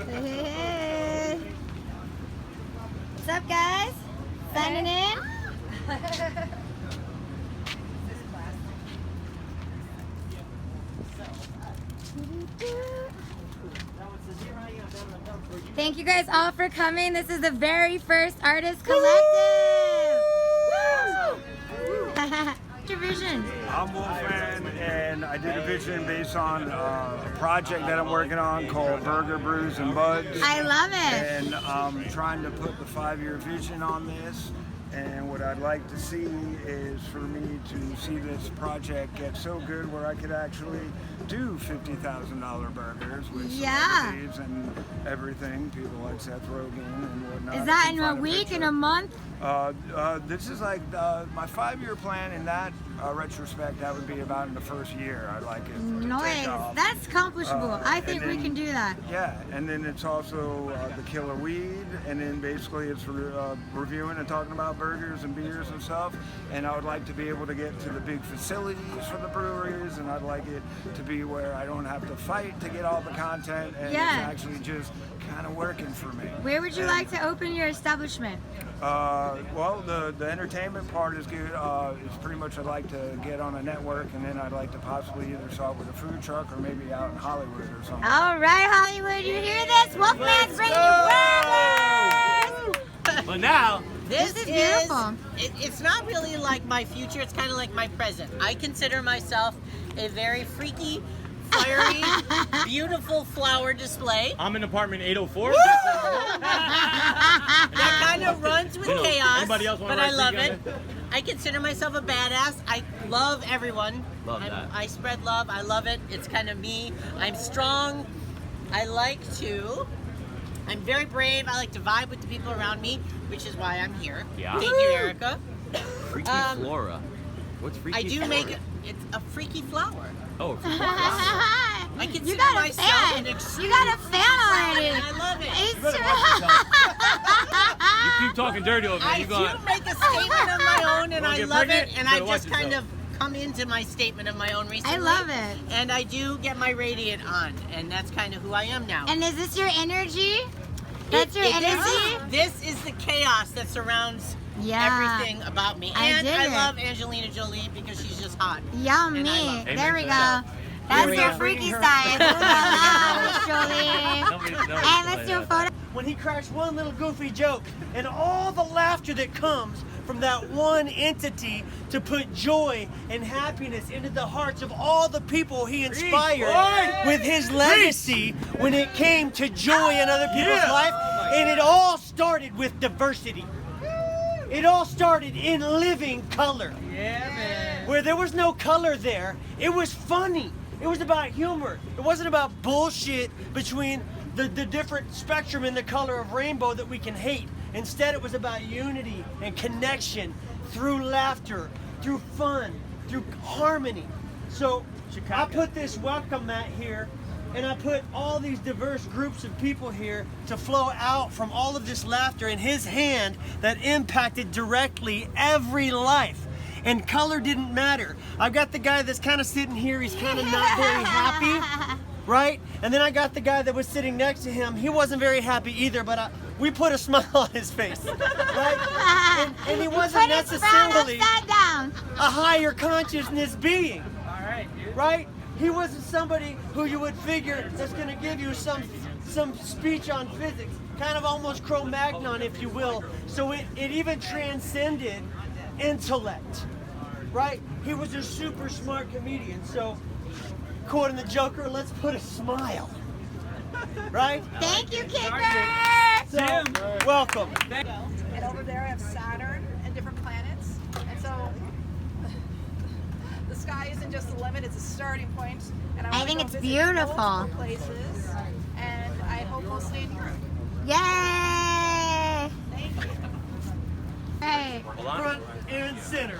Hey. What's up, guys? Signing in? Thank you guys all for coming. This is the very first Artist Collective. What's your vision? I'm Wolfman, and I did a vision based on a project that I'm working on called Burger, Brews, and Buds. I love it. And I'm trying to put the 5-year vision on this. And what I'd like to see is for me to see this project get so good where I could actually do $50,000 burgers with celebrities and everything. People like Seth Rogen and whatnot. Is that in a week, in a month? This is like my 5-year plan. In that retrospect, that would be about in the first year. I'd like it to take off. That's accomplishable. I think we can do that. Yeah, and then it's also the killer weed, and then basically it's reviewing and talking about burgers and beers and stuff. And I would like to be able to get to the big facilities for the breweries, and I'd like it to be where I don't have to fight to get all the content, and it's actually just kind of working for me. Where would you like to open your establishment? Well, the entertainment part is good. It's pretty much I'd like to get on a network, and then I'd like to possibly either start with a food truck or maybe out in Hollywood or something. All right, Hollywood, you hear this? Wolfman's bringing you burgers! But now, This is beautiful. It's not really like my future, it's kind of like my present. I consider myself a very freaky, fiery, beautiful flower display. I'm in apartment 804. That kind of runs with chaos, anybody else but I love it. I consider myself a badass. I love everyone. Love that. I spread love. I love it. It's kind of me. I'm strong. I'm very brave. I like to vibe with the people around me, which is why I'm here. Yeah. Thank you, Erica. Freaky flora. What's freaky? I do flora? make it's a freaky flower. Oh, freaky flower. I consider You got a myself fan. an extreme You got a fan already. and I love it. You keep talking dirty over I there. You do going? make a statement of my own, and Wanna I get love pregnant? it. And You I better watch just kind yourself. of come into my statement of my own recently. I love it. And I do get my radiant on, and that's kind of who I am now. And is this your energy? That's your energy? This is the chaos that surrounds everything about me. I And dig I it. love Angelina Jolie because she's just hot. Yummy. And I love it. There we Amen. go. That's we your go. freaky side. Ooh la la, Miss Jolie. And let's do a photo. When he cracks one little goofy joke and all the laughter that comes from that one entity to put joy and happiness into the hearts of all the people he inspired with his legacy when it came to joy in other people's life. And it all started with diversity. It all started in living color. Yeah, man. Where there was no color there, it was funny. It was about humor. It wasn't about bullshit between the different spectrum in the color of rainbow that we can hate. Instead, it was about unity and connection through laughter, through fun, through harmony. So I put this welcome mat here, and I put all these diverse groups of people here to flow out from all of this laughter in his hand that impacted directly every life. And color didn't matter. I've got the guy that's kind of sitting here, he's kind of not very happy, right? And then I got the guy that was sitting next to him, he wasn't very happy either, but we put a smile on his face, right? And he wasn't necessarily a higher consciousness being, right? He wasn't somebody who you would figure that's gonna give you some speech on physics, kind of almost Cro-Magnon, if you will. So it even transcended intellect, right? He was a super smart comedian. So, quoting the Joker, let's put a smile, right? Thank you, Kicker. So, welcome. And over there I have Saturn and different planets. And so the sky isn't just the limit, it's a starting point. And I wanna think go it's visit beautiful. multiple places, and I hope we'll stay in Europe. Yay! Thank you. Hey. Front and center.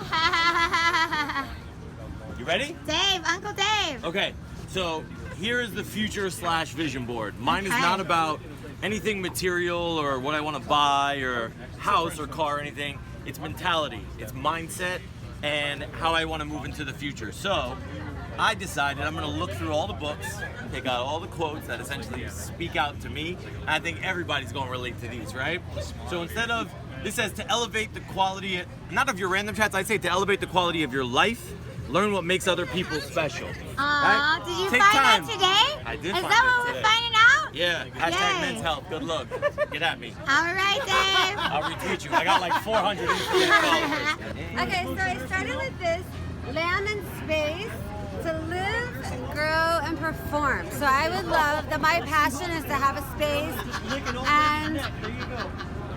You ready? Dave, Uncle Dave. Okay, so here is the future / vision board. Mine is Okay. not about anything material or what I want to buy or house or car or anything. It's mentality, it's mindset, and how I want to move into the future. So I decided I'm going to look through all the books, pick out all the quotes that essentially speak out to me. And I think everybody's going to relate to these, right? So instead of, this says to elevate the quality, not of your random chats, I'd say to elevate the quality of your life, learn what makes other people special. Aw, right? did you Take find time. that today? I did Is find that it what today. we're finding out? Yeah, hashtag Yay. men's health. Good luck. Get at me. All right, Dave. I'll retweet you. I got like 400 Instagram followers. Okay, so I started with this land and space to live, grow, and perform. So I would love that my passion is to have a space and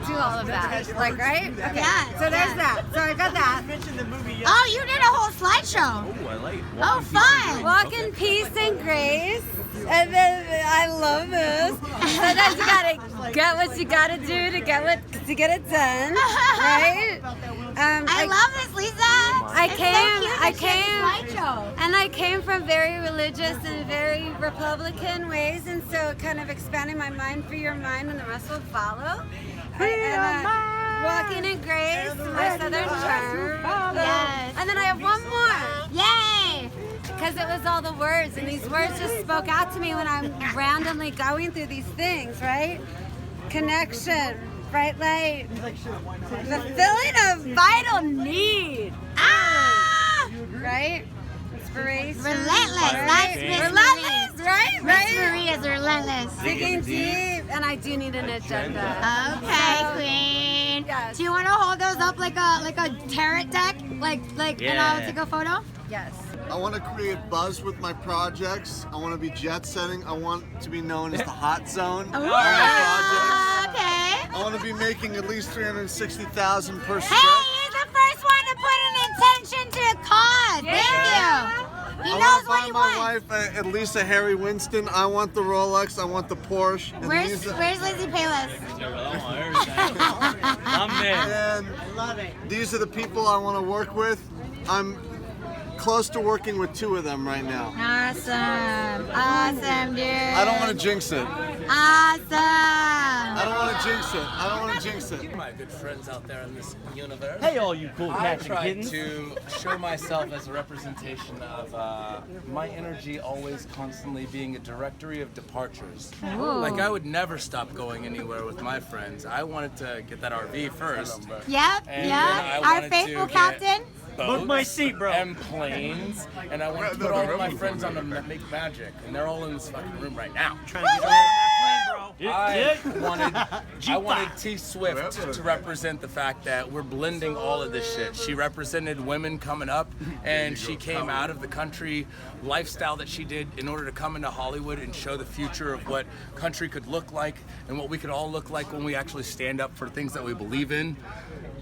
do all of that. Like, right? Okay. Yeah, So there's that. So I got that. Mentioned the movie yesterday. Oh, you did a whole slideshow. Oh, I like. Oh, fun. Walk in peace and grace. And then I love this. Sometimes you gotta get what you gotta do to get it done, right? I love this, Lisa. I It's came, so cute I that she has a came, slideshow. and I came from very religious and very Republican ways, and so kind of expanding my mind for your mind, and the rest will follow. Walking in grace, my southern charm. Yes. And then I have one more. Yay. Because it was all the words, and these words just spoke out to me when I'm randomly going through these things, right? Connection, bright light, the feeling of vital need, right? Inspiration. Relentless. That's Miss Relentless, Marie. right? Miss Right? Marie is relentless. Digging deep, and I do need an agenda. Okay, So, Queen. Yes. Do you want to hold those up like a tarot deck, and I'll take a photo? Yes. I want to create buzz with my projects. I want to be jet setting. I want to be known as the hot zone. Ooh, on my projects. okay. I want to be making at least 360,000 per Hey, strip. he's the first one to put an intention to a cause. Thank you. He I knows want to what buy he my wants. wife at least a Harry Winston. I want the Rolex. I want the Porsche. And Where's Lizzie Payless? I'm there. and these are the people I want to work with. I'm close to working with 2 of them right now. Awesome. Awesome, dude. I don't want to jinx it. Awesome. I don't want to jinx it. I don't want to jinx it. My good friends out there in this universe. Hey, all you cool I cats and try kittens. to show myself as a representation of my energy always constantly being a directory of departures. Like I would never stop going anywhere with my friends. I wanted to get that RV first. Yep, And yep. then I Our wanted faithful to captain. Boats my seat, bro. And planes. And I want to put all of my friends on them that make magic. And they're all in this fucking room right now. Trying to get on that plane, bro. I wanted T Swift to represent the fact that we're blending all of this shit. She represented women coming up, and she came out of the country lifestyle that she did in order to come into Hollywood and show the future of what country could look like and what we could all look like when we actually stand up for things that we believe in.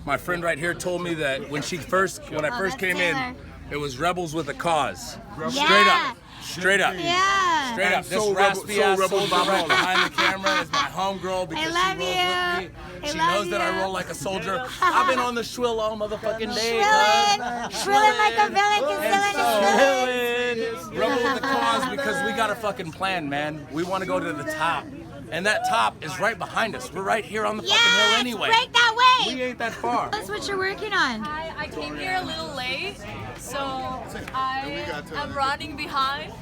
My friend right here told me that when I first that's came Taylor. in, it was rebels with a cause. Yeah. Straight up. Yeah. Straight up, this raspy ass soldier right behind the camera is my homegirl because love she rolls you. with me. I She love knows that I you. roll like a soldier. I've been on the shrill all motherfucking day. Shrilling like a villain, concealing his villains. Rebel with the cause because we got a fucking plan, man. We want to go to the top. And that top is right behind us. We're right here on the fucking hill Yes, anyway. break that way. We ain't that far. That's what you're working on. I came here a little late, so I am running behind.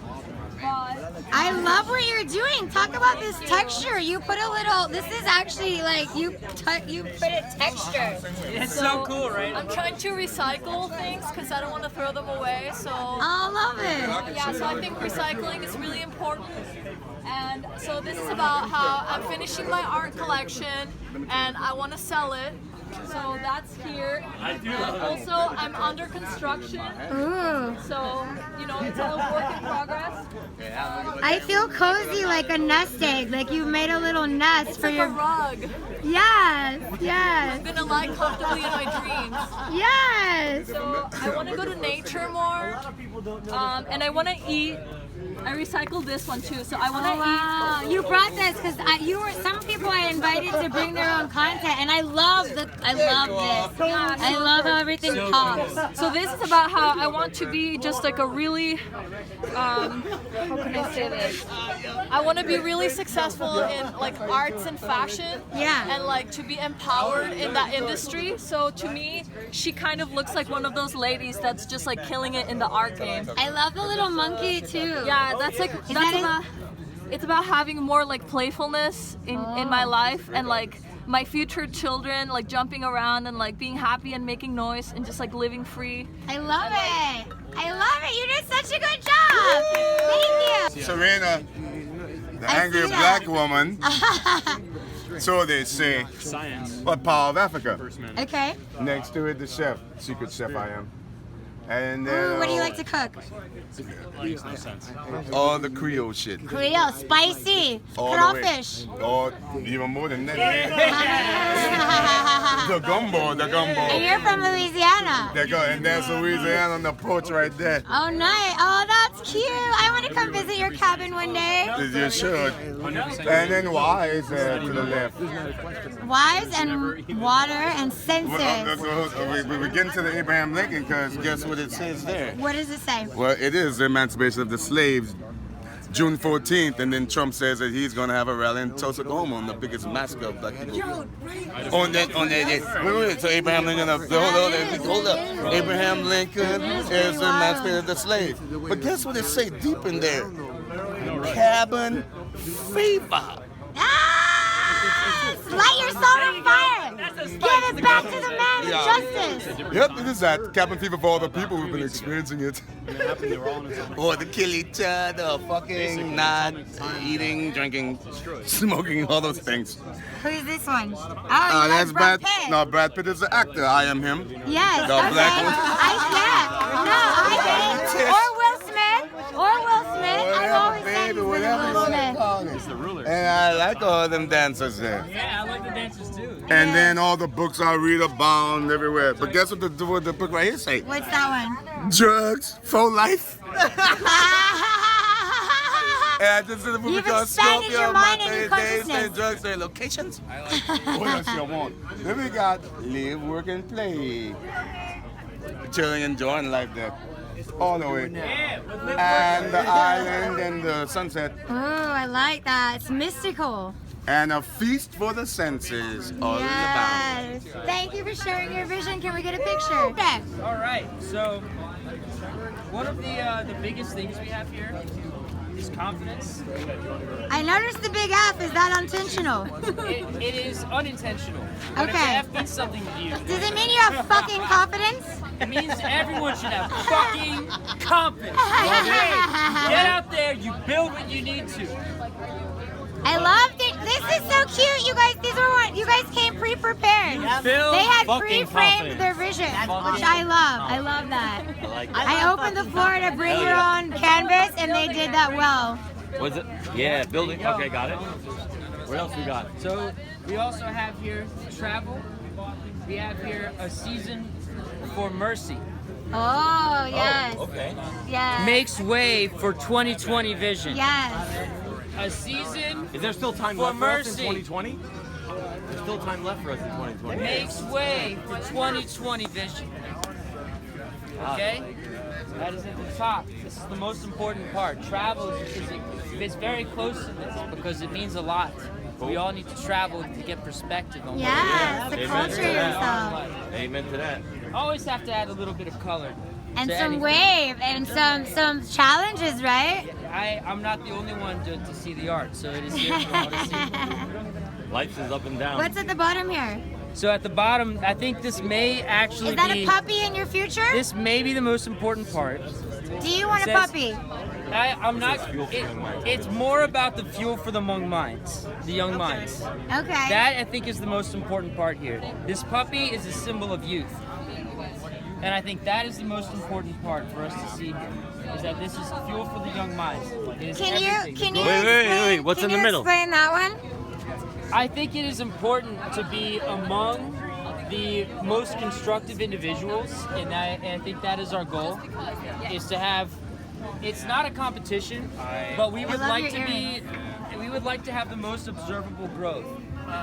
But I love what you're doing. Talk about this texture. You put a little. This is actually like you put it texture. It's so cool, right? I'm trying to recycle things because I don't want to throw them away. So I love it. yeah, so I think recycling is really important. And so this is about how I'm finishing my art collection and I want to sell it. So that's here. Also, I'm under construction. Ooh. So, you know, it's a work in progress. I feel cozy like a nest egg. Like you made a little nest It's for like your. a rug. Yes. Yes. I'm gonna lie comfortably in my dreams. Yes. So I want to go to nature more, and I want to eat I recycled this one too, so I want to Oh, wow. You brought this because you were some people I invited to bring their own content, and I love this. I love how everything pops. So this is about how I want to be just like a really, how can I say this? I want to be really successful in like arts and fashion. Yeah. And like to be empowered in that industry. So to me, she kind of looks like one of those ladies that's just like killing it in the art game. I love the little monkey too. Yeah, that's like it's about having more like playfulness in my life and like my future children like jumping around and like being happy and making noise and just like living free. I love it. I love it. You did such a good job. Thank you. Serena, the I angry see that. black woman. So they say. Science. But Power of Africa. Okay. Next to it, the chef, secret chef I am. And Ooh, then what do you like to cook? Makes no sense. all the Creole shit. Creole, spicy, All crawfish. the way. Or even more than that. The gumbo. And you're from Louisiana. And there's Louisiana on the porch right there. Oh, nice. Oh, that's cute. I want to come visit your cabin one day. You should. And then Wise to the left. Wives and water and senses. We get into the Abraham Lincoln because guess what it says there? What does it say? Well, it is the emancipation of the slaves, June 14th, and then Trump says that he's going to have a rally in Tulsa, Oklahoma, the biggest massacre of black people. On that. Wait, so Abraham Lincoln, hold up. Abraham Lincoln is the emancipation of the slaves. But guess what it say deep in there? Cabin fever. Light your soul on fire. Give it back to the man of justice. Yep, it is that. Cabin fever for all the people who've been experiencing it. Or to kill each other, fucking, not eating, drinking, smoking, all those things. Who's this one? Oh, That's Brad Pitt. No, Brad Pitt is the actor. I am him. Yes, The okay. black one. I get it. Or Will Smith. I've always said he's Will Smith. He's the ruler. And I like all them dancers there. Yeah, I like the dancers too. And then all the books I read are bound everywhere. But guess what the book right here say? What's that one? Drugs for life. And I just did a movie You've called expanded Scorpio, your mind my and your days, consciousness. and drugs, their locations. I like what else you want? Then we got live, work, and play. Chilling, enjoying life there. All the way. And the island and the sunset. Oh, I like that. It's mystical. And a feast for the senses. All in the bound. Yes. Thank you for sharing your vision. Can we get a picture? Okay. All right. So one of the biggest things we have here is confidence. I noticed the big F. Is that intentional? It is unintentional. But if the Okay. F means something to you, Does it mean you have fucking confidence? it means everyone should have fucking confidence. Okay? Get out there, you build what you need to. I loved it. This is so cute, you guys. You guys came pre-prepared. Build They had fucking pre-framed confidence. their vision, which I love. I love that. I opened the floor to bring Hell your yeah. own canvas, and they did that well. Was it? Yeah, building. Okay, got it. What else we got? So we also have here travel. We have here a season for mercy. Oh, yes. Okay. Yes. Makes way for 2020 vision. Yes. A season Is there still time for left for us in mercy. 2020? There's still time left for us in 2020. Makes way for 2020 vision. Okay? That is at the top. This is the most important part. Travel is very close to this because it means a lot. We all need to travel to get perspective on Yes, what to it is. culture yourself. Amen to that. Always have to add a little bit of color. And to some anything. wave and some challenges, right? I'm not the only one to see the art, so it is here for all to see. Life is up and down. What's at the bottom here? So at the bottom, I think this may actually Is that be... a puppy in your future? This may be the most important part. Do you want a Says- puppy? I'm not. It's more about the fuel for the young minds. The young minds. Okay. That I think is the most important part here. This puppy is a symbol of youth, and I think that is the most important part for us to see here. Is that this is fuel for the young minds. It is everything. Wait. What's in the middle? Explain that one. I think it is important to be among the most constructive individuals, and I think that is our goal, is to have it's not a competition, but we would love like your to be. We would like to have the most observable growth.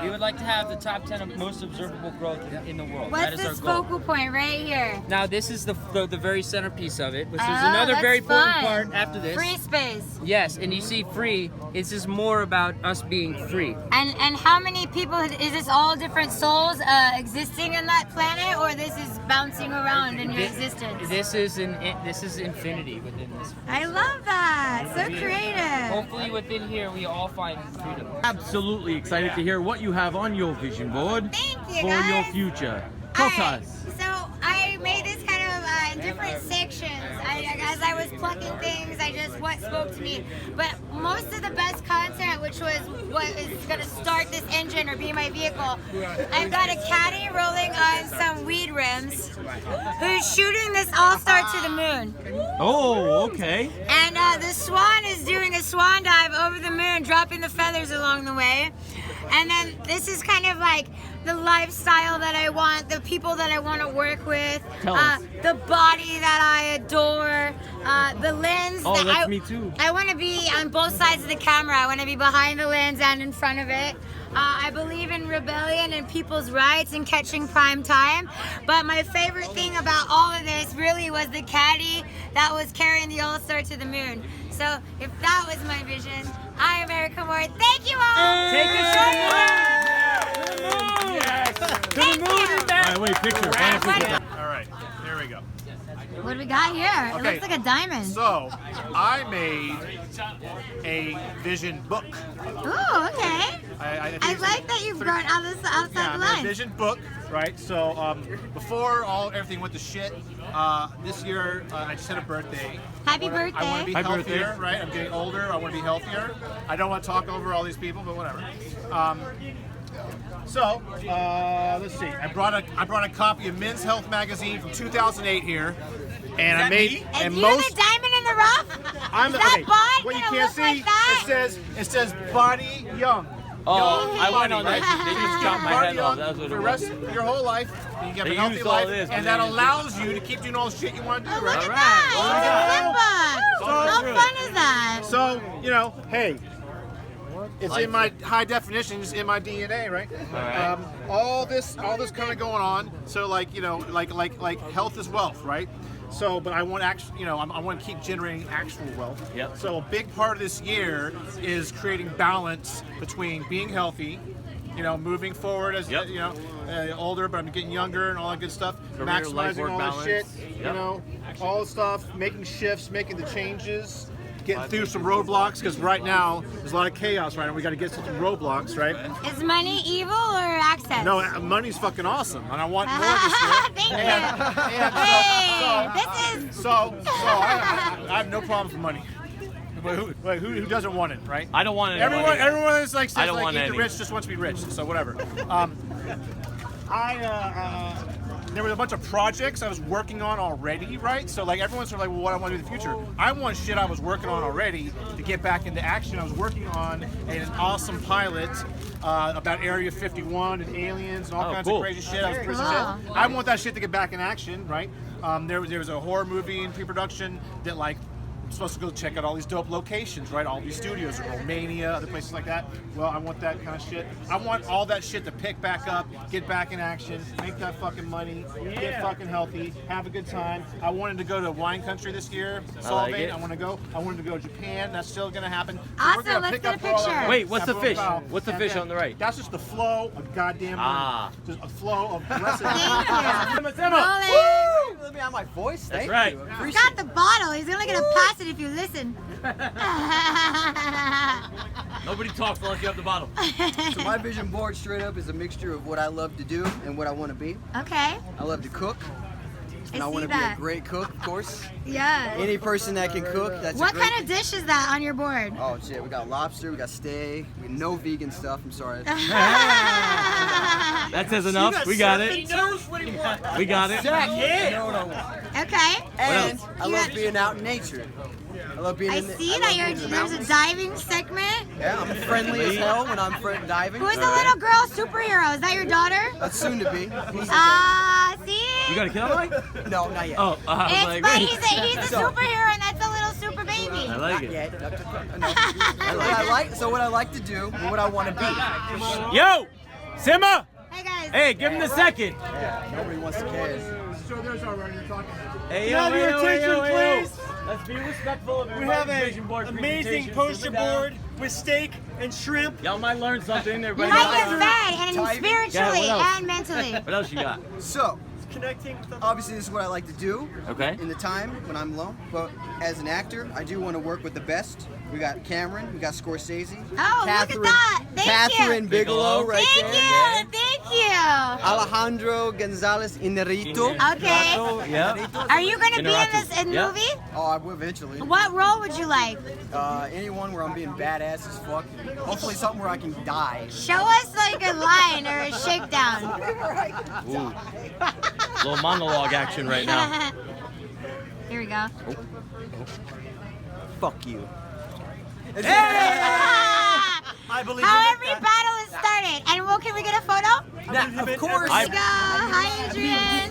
We would like to have the top 10 of most observable growth in the world. That What's is this our goal. focal point right here? Now this is the very centerpiece of it, which is Oh, another that's very important fun. part after this. Free space. Yes, and you see free, it's just more about us being free. And how many people, is this all different souls existing in that planet, or this is bouncing around in your existence? This is infinity within this. I love that. So creative. Hopefully within here we all find freedom. Absolutely excited to hear what you have on your vision board you, for your guys. future. Talk to us. So I made this kind of in different sections. As I was plucking things, what spoke to me. But most of the best content, which was what is going to start this engine or be my vehicle, I've got a caddy rolling on some weed rims who's shooting this all-star to the moon. Oh, okay. And the swan is doing a swan dive over the moon, dropping the feathers along the way. And then this is kind of like the lifestyle that I want, the people that I want to work with, the body that I adore, the lens. Oh, that that's me too. I want to be on both sides of the camera. I want to be behind the lens and in front of it. I believe in rebellion and people's rights and catching prime time. But my favorite thing about all of this really was the caddy that was carrying the All-Star to the moon. So if that was my vision, I am Erica Moore. Thank you all. Take us to the moon. Yes. To the moon and back. All right, wait, picture. All right, here we go. What do we got here? Okay, It looks like a diamond. So, I made a vision book. Ooh, okay. I like that you brought all this outside Yeah, the I made a line. vision book, right? So, before everything went to shit, this year I just had a birthday. Happy birthday. I want to be Happy healthier, birthday. right? I'm getting older. I want to be healthier. I don't want to talk over all these people, but whatever. So, let's see. I brought a copy of Men's Health magazine from 2008 here, and I made And you're the diamond in the rough? I'm Is that okay. bod What you gonna can't look see, like that? it says body young. Oh, I went on Body, that. They just chopped my Body head young off. That's what for it the was. rest of your whole life. You get They a healthy used all life, this, and but that they- allows you to keep doing all the shit you want to do, right? Look at that. It's a flip book. How fun is that? So, hey, it's in my high definition, it's in my DNA, right? Alright. All this kind of going on. So, like health is wealth, right? So, but I want I want to keep generating actual wealth. Yep. So, a big part of this year is creating balance between being healthy, moving forward as older, but I'm getting younger and all that good stuff. Career, life, Maximizing work all balance. this shit, Yep. all the stuff, making shifts, making the changes. Getting through some roadblocks, because right now there's a lot of chaos right now. We got to get through some roadblocks, right? Is money evil or access? No, money's fucking awesome, and I want more this year. Thank you. This is. So I have no problem with money. But who doesn't want it, right? I don't want it. Everyone is like I says don't like want eat the any. rich just wants to be rich. So whatever. There was a bunch of projects I was working on already, right? So like everyone's sort of like, well, what I want to do in the future. I want shit I was working on already to get back into action. I was working on an awesome pilot about Area 51 and aliens and all kinds of crazy shit. I was prison shit. I want that shit to get back in action, right? There was a horror movie in pre-production that like supposed to go check out all these dope locations, right? All these studios in Romania, other places like that. Well, I want that kind of shit. I want all that shit to pick back up, get back in action, make that fucking money, get fucking healthy, have a good time. I wanted to go to wine country this year, Solvay. I wanted to go to Japan. That's still gonna happen. So Awesome, we're gonna let's pick get a up all picture. our- Wait, what's the fish? Wow. What's the fish on the right? That's just the flow of goddamn money. Ah. Just a flow of blessed Rolling. Let me have my voice. That's Thank right. you. He's got the bottle. He's only gonna pass it if you listen. Nobody talks unless you have the bottle. So my vision board straight up is a mixture of what I love to do and what I want to be. Okay. I love to cook. And I see want to be that. a great cook, of course. Yeah. Any person that can cook, that's What a great kind of dish is that on your board? Oh shit, we got lobster, we got steak, no vegan stuff, I'm sorry. That says enough. We got it. He knows what he wants. We got it. Okay. And I love being out in nature. I love being I in the, see I that love being in the there's a mountains. diving segment. Yeah, I'm friendly as hell when I'm diving. Who's the little girl superhero? Is that your daughter? That's soon to be. See? You got a kill, Mike? No, not yet. Oh, I was It's, like, but wait. he's a superhero, and that's a little superhero like Not it. yet. No. So what I like to do, and what I want to be. Yo, Simma. Hey guys. Hey, give him the second. Yeah, nobody wants to care. So there's already talking. Hey, Can I have your attention, please? Let's be respectful of We have everybody's an vision board amazing presentation. poster Sit down. board with steak and shrimp. Y'all might learn something. You Everybody might get knows. fed and Type. spiritually Yeah, what else? and mentally. What else you got? So, Connecting. obviously, this is what I like to do. Okay. In the time when I'm alone. But as an actor, I do want to work with the best. We got Cameron, we got Scorsese. Oh, look at that. Thank Catherine you. Bigelow right Thank there. you. Thank you. Alejandro Gonzalez Inarritu. Okay. Yeah. Are you going to be in this movie? Oh, I will eventually. What role would you like? Anyone where I'm being badass as fuck. Hopefully something where I can die. Show us like a line or a shakedown. Ooh. Little monologue action right now. Here we go. Fuck you. I believe How in every battle is started. And well, can we get a photo? Of course. Here we go. Hi, Adrian.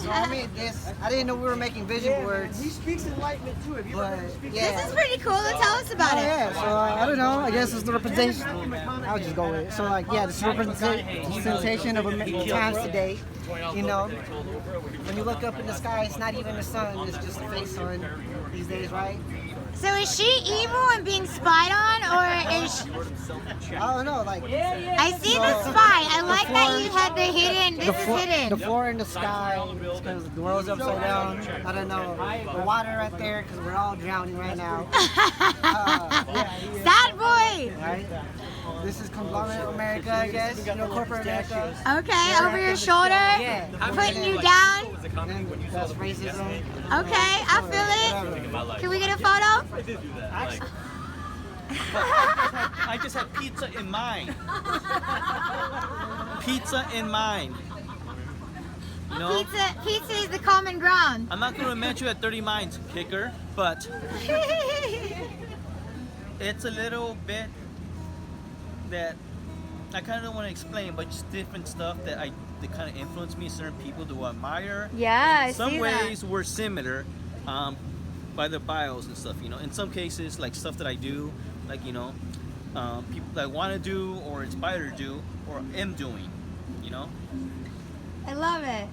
I made this. I didn't know we were making vision boards. He speaks enlightenment too. Have you But yeah. This is pretty cool. Tell us about it. Yeah, so I don't know. I guess it's the representation. I'll just go with it. So like, yeah, this representation of times today. You know, when you look up in the sky, it's not even the sun. It's just the face sun these days, right? So is she evil and being spied on, or is she... I don't know. Like I see the spy. I like that you had the hidden. This is hidden. The floor in the sky is because the world's upside down. I don't know. The water right there because we're all drowning right now. Sad boy. Right? This is conglomerate America, I guess. You know, corporate America. Okay, over your shoulder. Yeah. Putting you down. And that's racism. Okay, I feel it. Can we get a photo? I just had pizza in mind. Pizza in mind. You know? Pizza is the common ground. I'm not going to mention you at 30 Minds, kicker, but it's a little bit that I kind of don't want to explain, but just different stuff that kind of influenced me. Certain people do I admire. Yeah, in some I see that. ways we're similar by the bios and stuff. You know, in some cases, like stuff that I do, like people that I want to do or inspire to do or am doing. You know. I love it.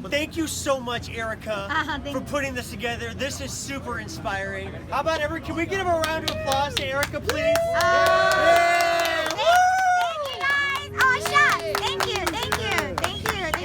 Thank you so much, Erica, for putting this together. This is super inspiring. How about can we give a round of applause to Erica, please?